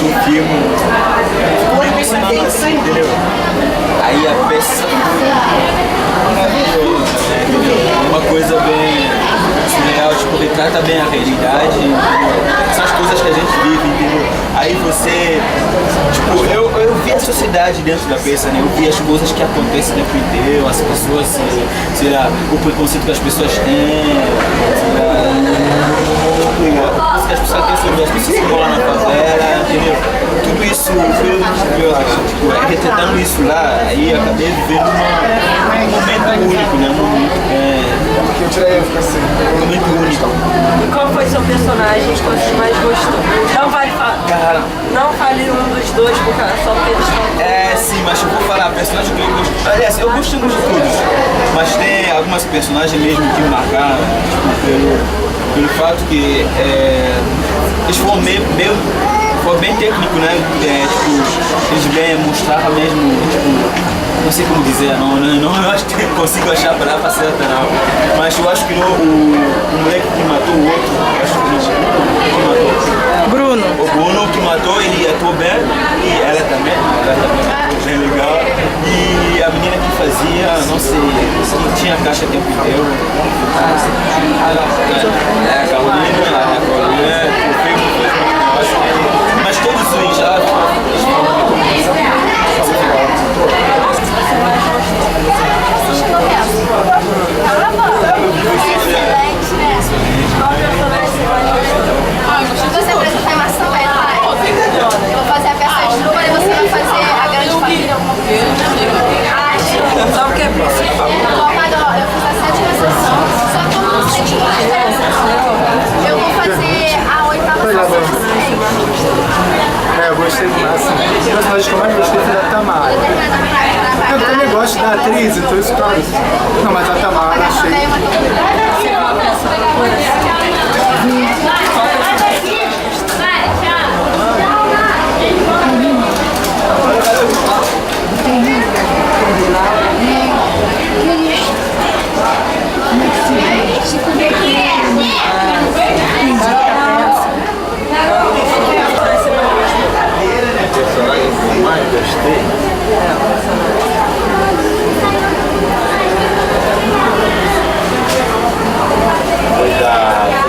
assisti o filme, ficou me emocionando assim, entendeu? Aí a peça maravilhosa, né, entendeu? Uma coisa bem surreal, tipo, retrata bem a realidade, entendeu? São as coisas que a gente vive, entendeu? Aí você, tipo, eu vi a sociedade dentro da peça, né? Eu vi as coisas que acontecem dentro inteiro, as pessoas, sei lá, o preconceito que as pessoas têm, sei lá, que as pessoas têm sobre as pessoas que vão lá na favela, entendeu? Tudo isso tipo, retratando isso lá, aí eu acabei vivendo um momento único, né? Um momento único. E qual foi seu personagem que você mais gostou? Não vale falar. Cara, não fale um dos dois, porque só porque eles estão. sim, mas eu vou falar, personagem que eu gosto. Aliás, eu gosto muito de todos, mas tem algumas personagens mesmo que me marcaram, tipo, pelo fato que eles foram foi bem técnico, né? Tipo, eles bem mostravam mesmo, tipo, não sei como dizer, não eu acho que consigo achar a palavra certa não. Mas eu acho que o moleque que matou o outro, eu acho que matou. Bruno. O Bruno que matou, ele atuou bem, e ela também atuou bem legal. E a menina que fazia, não sei, que tinha a caixa o tempo inteiro. A Carolina, mas todos os já Você apresentar a maçã, pai? Eu vou fazer a peça de Truman e você vai fazer a grande família, alguma coisa. Sabe o que é principal? Eu fiz a 7ª sessão, só que eu não senti mais. Eu vou fazer a 8ª sessão. Eu gostei do máximo. O personagem que eu mais gostei foi da Tamara. Eu também gosto da atriz, então isso claro. Não, mas a Tamara achei.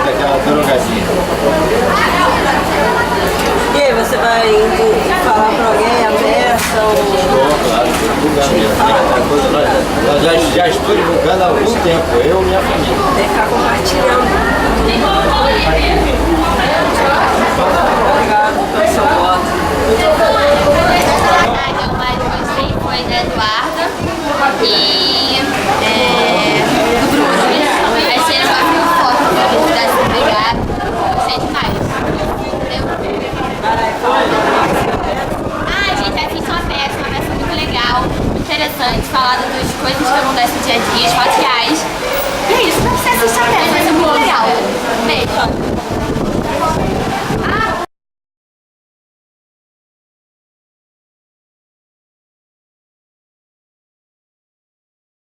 daquela drogadinha. E aí, você vai falar pra alguém a peça ou... Claro, divulgar mesmo. Já estou divulgando há algum tempo, eu e minha família. Tem que ficar compartilhando.